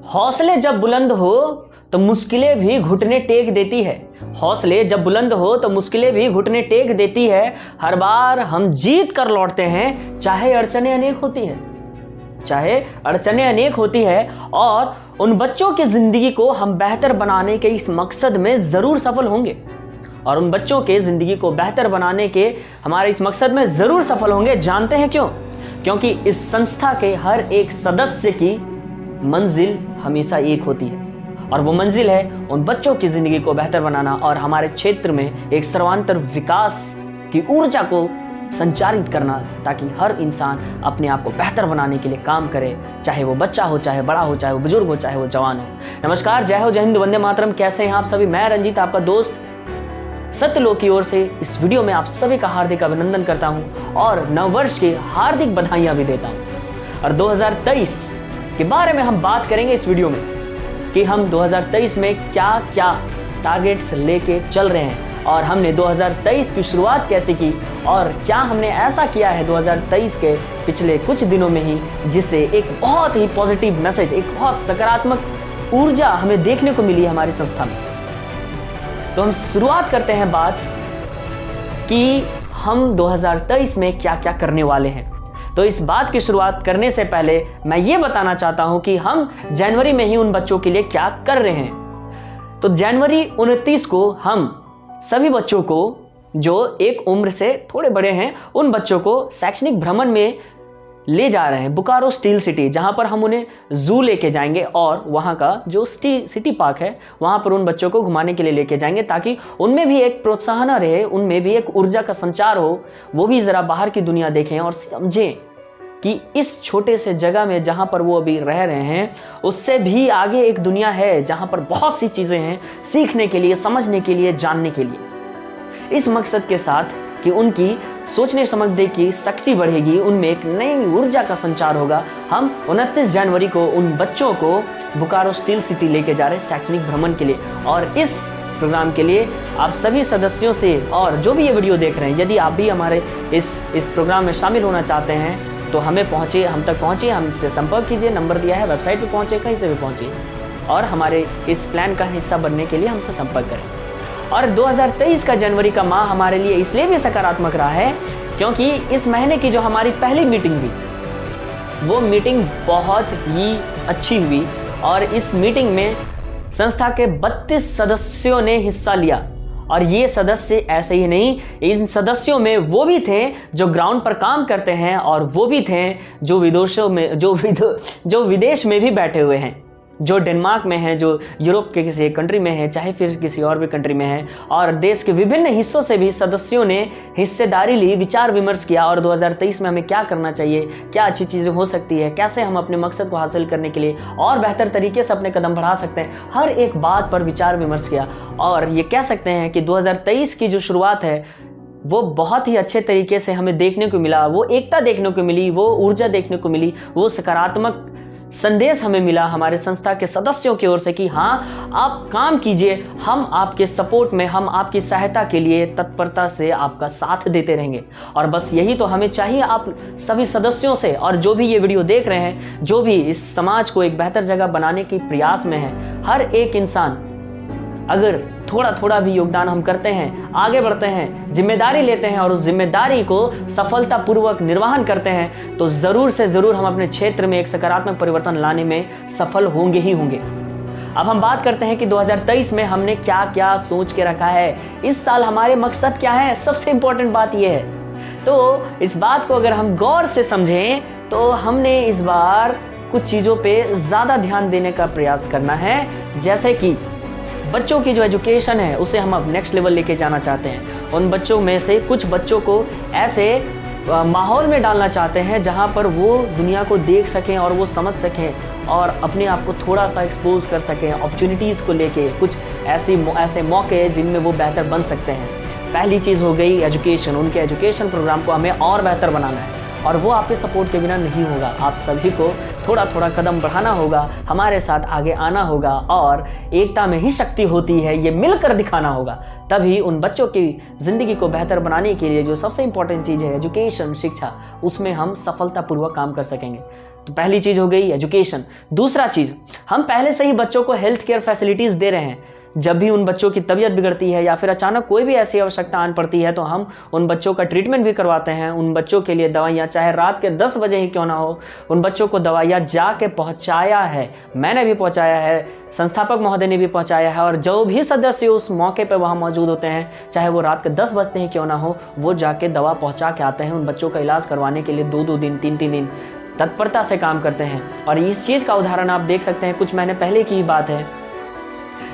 हौसले जब बुलंद हो तो मुश्किलें भी घुटने टेक देती है। हौसले जब बुलंद हो तो मुश्किलें भी घुटने टेक देती है। हर बार हम जीत कर लौटते हैं, चाहे अड़चनें अनेक होती है, चाहे अड़चनें अनेक होती है। और उन बच्चों की जिंदगी को हम बेहतर बनाने के इस मकसद में ज़रूर सफल होंगे। और उन बच्चों के ज़िंदगी को बेहतर बनाने के हमारे इस मकसद में ज़रूर सफल होंगे। जानते हैं क्यों? क्योंकि इस संस्था के हर एक सदस्य की मंजिल हमेशा एक होती है, और वो मंजिल है उन बच्चों की ज़िंदगी को बेहतर बनाना और हमारे क्षेत्र में एक सर्वांतर विकास की ऊर्जा को संचारित करना, ताकि हर इंसान अपने आप को बेहतर बनाने के लिए काम करे, चाहे वो बच्चा हो, चाहे बड़ा हो, चाहे वो बुजुर्ग हो, चाहे वो जवान हो। नमस्कार, जय हो, जय हिंद, वंदे मातरम। कैसे हैं आप सभी? मैं रंजीत, आपका दोस्त सत्यलोक की ओर से इस वीडियो में आप सभी का हार्दिक अभिनंदन करता हूं और नववर्ष की हार्दिक बधाइयां भी देता हूं। और 2023 के बारे में हम बात करेंगे इस वीडियो में कि हम 2023 में क्या क्या टारगेट्स लेके चल रहे हैं और हमने 2023 की शुरुआत कैसे की और क्या हमने ऐसा किया है 2023 के पिछले कुछ दिनों में ही, जिससे एक बहुत ही पॉजिटिव मैसेज, एक बहुत सकारात्मक ऊर्जा हमें देखने को मिली हमारी संस्था में। तो हम शुरुआत करते हैं बात कि हम 2023 में क्या क्या करने वाले हैं। तो इस बात की शुरुआत करने से पहले मैं ये बताना चाहता हूं कि हम जनवरी में ही उन बच्चों के लिए क्या कर रहे हैं। तो जनवरी 29 को हम सभी बच्चों को जो एक उम्र से थोड़े बड़े हैं, उन बच्चों को शैक्षणिक भ्रमण में ले जा रहे हैं बोकारो स्टील सिटी, जहां पर हम उन्हें जू लेके जाएंगे और वहां का जो सिटी पार्क है वहां पर उन बच्चों को घुमाने के लिए लेके जाएंगे, ताकि उनमें भी एक प्रोत्साहन रहे, उनमें भी एक ऊर्जा का संचार हो, वो भी ज़रा बाहर की दुनिया देखें और समझें कि इस छोटे से जगह में जहां पर वो अभी रह रहे हैं उससे भी आगे एक दुनिया है, जहां पर बहुत सी चीज़ें हैं सीखने के लिए, समझने के लिए, जानने के लिए। इस मकसद के साथ कि उनकी सोचने समझने की शक्ति बढ़ेगी, उनमें एक नई ऊर्जा का संचार होगा, हम 29 जनवरी को उन बच्चों को बोकारो स्टील सिटी लेके जा रहे हैं शैक्षणिक भ्रमण के लिए। और इस प्रोग्राम के लिए आप सभी सदस्यों से और जो भी ये वीडियो देख रहे हैं, यदि आप भी हमारे इस प्रोग्राम में शामिल होना चाहते हैं तो हम तक पहुँचिए, हमसे संपर्क कीजिए, नंबर दिया है, वेबसाइट पर पहुँचे, कहीं से भी पहुँचिए और हमारे इस प्लान का हिस्सा बनने के लिए हमसे संपर्क करें। और 2023 का जनवरी का माह हमारे लिए इसलिए भी सकारात्मक रहा है क्योंकि इस महीने की जो हमारी पहली मीटिंग हुई वो मीटिंग बहुत ही अच्छी हुई और इस मीटिंग में संस्था के 32 सदस्यों ने हिस्सा लिया। और ये सदस्य ऐसे ही नहीं, इन सदस्यों में वो भी थे जो ग्राउंड पर काम करते हैं और वो भी थे जो विदेश में भी बैठे हुए हैं, जो डेनमार्क में है, जो यूरोप के किसी एक कंट्री में है, चाहे फिर किसी और भी कंट्री में है, और देश के विभिन्न हिस्सों से भी सदस्यों ने हिस्सेदारी ली, विचार विमर्श किया और 2023 में हमें क्या करना चाहिए, क्या अच्छी चीज़ें हो सकती है, कैसे हम अपने मकसद को हासिल करने के लिए और बेहतर तरीके से अपने कदम बढ़ा सकते हैं, हर एक बात पर विचार विमर्श किया। और ये कह सकते हैं कि 2023 की जो शुरुआत है वो बहुत ही अच्छे तरीके से हमें देखने को मिला, वो एकता देखने को मिली, वो ऊर्जा देखने को मिली, वो सकारात्मक संदेश हमें मिला हमारे संस्था के सदस्यों की ओर से कि हाँ, आप काम कीजिए, हम आपके सपोर्ट में, हम आपकी सहायता के लिए तत्परता से आपका साथ देते रहेंगे। और बस यही तो हमें चाहिए आप सभी सदस्यों से, और जो भी ये वीडियो देख रहे हैं, जो भी इस समाज को एक बेहतर जगह बनाने के प्रयास में है, हर एक इंसान अगर थोड़ा थोड़ा भी योगदान हम करते हैं, आगे बढ़ते हैं, जिम्मेदारी लेते हैं और उस जिम्मेदारी को सफलतापूर्वक निर्वहन करते हैं, तो ज़रूर से ज़रूर हम अपने क्षेत्र में एक सकारात्मक परिवर्तन लाने में सफल होंगे ही होंगे। अब हम बात करते हैं कि 2023 में हमने क्या क्या सोच के रखा है, इस साल हमारे मकसद क्या है। सबसे इम्पोर्टेंट बात यह है, तो इस बात को अगर हम गौर से समझें तो हमने इस बार कुछ चीज़ों पर ज़्यादा ध्यान देने का प्रयास करना है, जैसे कि बच्चों की जो एजुकेशन है उसे हम अब नेक्स्ट लेवल लेके जाना चाहते हैं। उन बच्चों में से कुछ बच्चों को ऐसे माहौल में डालना चाहते हैं जहां पर वो दुनिया को देख सकें और वो समझ सकें और अपने आप को थोड़ा सा एक्सपोज कर सकें, अपॉर्चुनिटीज़ को लेके कुछ ऐसे मौके जिनमें वो बेहतर बन सकते हैं। पहली चीज़ हो गई एजुकेशन। उनके एजुकेशन प्रोग्राम को हमें और बेहतर बनाना है और वो आपके सपोर्ट के बिना नहीं होगा। आप सभी को थोड़ा थोड़ा कदम बढ़ाना होगा, हमारे साथ आगे आना होगा और एकता में ही शक्ति होती है, ये मिलकर दिखाना होगा। तभी उन बच्चों की ज़िंदगी को बेहतर बनाने के लिए जो सबसे इम्पोर्टेंट चीज़ है एजुकेशन, शिक्षा, उसमें हम सफलतापूर्वक काम कर सकेंगे। तो पहली चीज़ हो गई एजुकेशन। दूसरा चीज़, हम पहले से ही बच्चों को हेल्थ केयर फैसिलिटीज़ दे रहे हैं। जब भी उन बच्चों की तबीयत बिगड़ती है या फिर अचानक कोई भी ऐसी आवश्यकता आन पड़ती है तो हम उन बच्चों का ट्रीटमेंट भी करवाते हैं। उन बच्चों के लिए दवाइयाँ, चाहे रात के 10 बजे ही क्यों ना हो, उन बच्चों को दवाइयाँ जाके पहुँचाया है। मैंने भी पहुँचाया है, संस्थापक महोदय ने भी पहुँचाया है, और जो भी सदस्य उस मौके पर वहाँ मौजूद होते हैं, चाहे वो रात के 10 बजते ही क्यों ना हो, वो जाके दवा पहुँचा के आते हैं। उन बच्चों का इलाज करवाने के लिए 2-2 दिन, 3-3 दिन तत्परता से काम करते हैं। और इस चीज़ का उदाहरण आप देख सकते हैं, कुछ महीने पहले की ही बात है,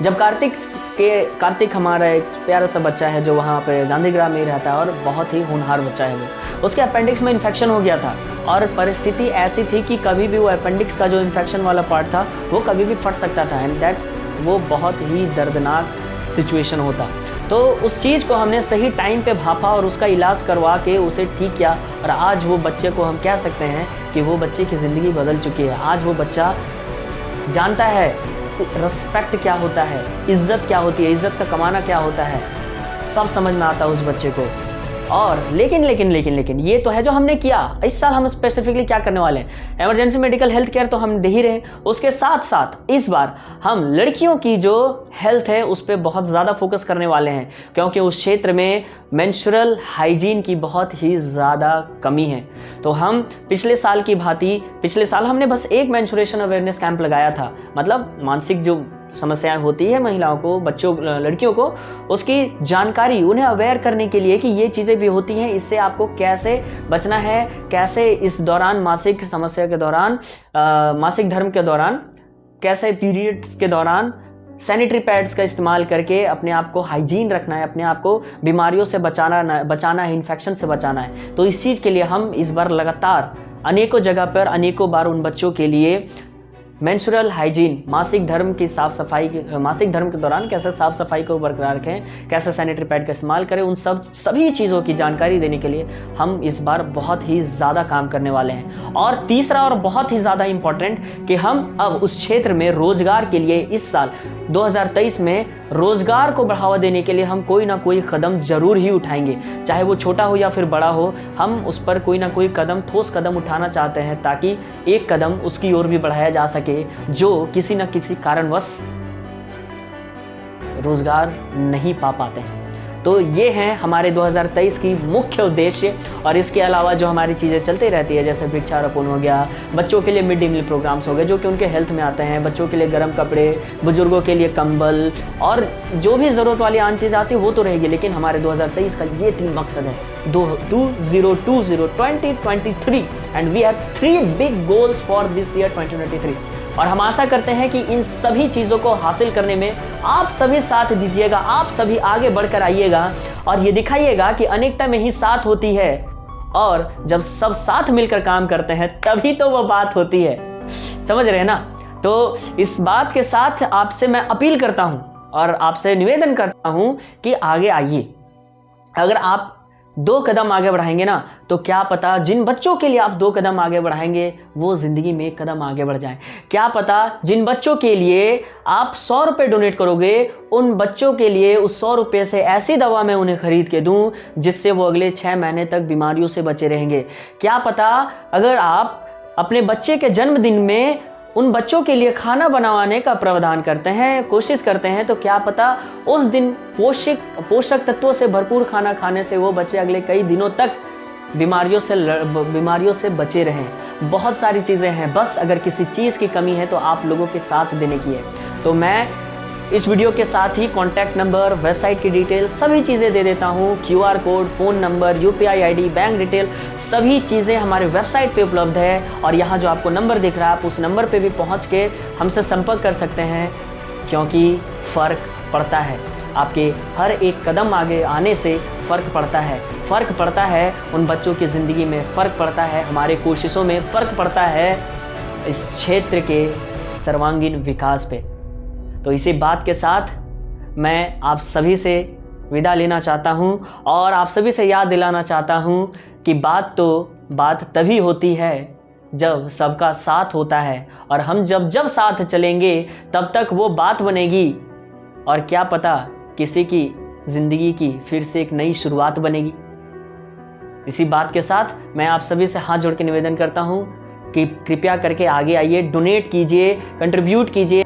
जब कार्तिक हमारा एक प्यारा सा बच्चा है जो वहाँ पे गांधीग्राम में रहता है और बहुत ही होनहार बच्चा है वो, उसके अपेंडिक्स में इन्फेक्शन हो गया था और परिस्थिति ऐसी थी कि कभी भी वो अपेंडिक्स का जो इन्फेक्शन वाला पार्ट था वो कभी भी फट सकता था, एंड दैट वो बहुत ही दर्दनाक सिचुएशन होता। तो उस चीज़ को हमने सही टाइम पे भापा और उसका इलाज करवा के उसे ठीक किया, और आज वो बच्चे को हम कह सकते हैं कि वो बच्चे की ज़िंदगी बदल चुकी है। आज वो बच्चा जानता है रिस्पेक्ट क्या होता है, इज्जत क्या होती है, इज्जत का कमाना क्या होता है, सब समझ में आता है उस बच्चे को। और लेकिन ये तो है जो हमने किया। इस साल हम स्पेसिफिकली क्या करने वाले हैं, इमरजेंसी मेडिकल हेल्थ केयर तो हम दे ही रहे, उसके साथ साथ इस बार हम लड़कियों की जो हेल्थ है उस पर बहुत ज़्यादा फोकस करने वाले हैं, क्योंकि उस क्षेत्र में मेंस्ट्रुअल हाइजीन की बहुत ही ज़्यादा कमी है। तो हम पिछले साल की भांति, पिछले साल हमने बस एक मेंस्ट्रुएशन अवेयरनेस कैंप लगाया था, मतलब मानसिक जो समस्याएं होती है महिलाओं को, बच्चों, लड़कियों को, उसकी जानकारी उन्हें अवेयर करने के लिए कि ये चीज़ें भी होती हैं, इससे आपको कैसे बचना है, कैसे इस दौरान मासिक समस्या के दौरान, मासिक धर्म के दौरान, कैसे पीरियड्स के दौरान सैनिटरी पैड्स का इस्तेमाल करके अपने आप को हाइजीन रखना है, अपने आप को बीमारियों से बचाना है, इन्फेक्शन से बचाना है। तो इस चीज़ के लिए हम इस बार लगातार अनेकों जगह पर अनेकों बार उन बच्चों के लिए मेंस्ट्रुअल हाइजीन, मासिक धर्म की साफ सफाई, मासिक धर्म के दौरान कैसे साफ सफाई को बरकरार रखें, कैसे सैनिटरी पैड का इस्तेमाल करें, उन सभी चीज़ों की जानकारी देने के लिए हम इस बार बहुत ही ज़्यादा काम करने वाले हैं। और तीसरा और बहुत ही ज़्यादा इम्पॉर्टेंट कि हम अब उस क्षेत्र में रोजगार के लिए इस साल 2023 में रोजगार को बढ़ावा देने के लिए हम कोई ना कोई कदम जरूर ही उठाएंगे, चाहे वो छोटा हो या फिर बड़ा हो। हम उस पर कोई ना कोई कदम, ठोस कदम उठाना चाहते हैं ताकि एक कदम उसकी ओर भी बढ़ाया जा सके जो किसी न किसी कारणवश रोजगार नहीं पा पाते हैं। तो ये हैं हमारे 2023 की मुख्य उद्देश्य। और इसके अलावा जो हमारी चीज़ें चलती रहती है, जैसे वृक्षारोपण हो गया, बच्चों के लिए मिड डे मील प्रोग्राम्स हो गए जो कि उनके हेल्थ में आते हैं, बच्चों के लिए गर्म कपड़े, बुजुर्गों के लिए कंबल, और जो भी ज़रूरत वाली आन चीज़ आती है वो तो रहेगी। लेकिन हमारे 2023 का ये 3 मकसद है, 2023 and we have 3 big goals for this year 2023। और हम आशा करते हैं कि इन सभी चीज़ों को हासिल करने में आप सभी साथ दीजिएगा, आप सभी आगे बढ़कर आइएगा और ये दिखाइएगा कि अनेकता में ही साथ होती है, और जब सब साथ मिलकर काम करते हैं तभी तो वो बात होती है। समझ रहे हैं ना? तो इस बात के साथ आपसे मैं अपील करता हूं और आपसे निवेदन करता हूं कि आगे आइए। अगर आप 2 कदम आगे बढ़ाएंगे ना, तो क्या पता जिन बच्चों के लिए आप 2 कदम आगे बढ़ाएंगे वो ज़िंदगी में 1 कदम आगे बढ़ जाएं। क्या पता जिन बच्चों के लिए आप 100 रुपये डोनेट करोगे, उन बच्चों के लिए उस 100 रुपये से ऐसी दवा मैं उन्हें खरीद के दूं जिससे वो अगले 6 महीने तक बीमारियों से बचे रहेंगे। क्या पता अगर आप अपने बच्चे के जन्मदिन में उन बच्चों के लिए खाना बनवाने का प्रावधान करते हैं, कोशिश करते हैं, तो क्या पता उस दिन पोषक तत्वों से भरपूर खाना खाने से वो बच्चे अगले कई दिनों तक बीमारियों से बचे रहें। बहुत सारी चीज़ें हैं, बस अगर किसी चीज़ की कमी है तो आप लोगों के साथ देने की है। तो मैं इस वीडियो के साथ ही कॉन्टैक्ट नंबर, वेबसाइट की डिटेल, सभी चीज़ें दे देता हूँ। QR code, phone number, UPI ID, bank detail, सभी चीज़ें हमारे वेबसाइट पे उपलब्ध है। और यहाँ जो आपको नंबर दिख रहा है, आप उस नंबर पे भी पहुँच के हमसे संपर्क कर सकते हैं, क्योंकि फ़र्क पड़ता है। आपके हर एक कदम आगे आने से फ़र्क पड़ता है। फ़र्क पड़ता है उन बच्चों की ज़िंदगी में, फ़र्क पड़ता है हमारे कोशिशों में, फ़र्क पड़ता है इस क्षेत्र के सर्वांगीण विकास पे। तो इसी बात के साथ मैं आप सभी से विदा लेना चाहता हूं और आप सभी से याद दिलाना चाहता हूं कि बात तभी होती है जब सबका साथ होता है, और हम जब साथ चलेंगे तब तक वो बात बनेगी, और क्या पता किसी की ज़िंदगी की फिर से एक नई शुरुआत बनेगी। इसी बात के साथ मैं आप सभी से हाथ जोड़ के निवेदन करता हूं कि कृपया करके आगे आइए, डोनेट कीजिए, कंट्रीब्यूट कीजिए।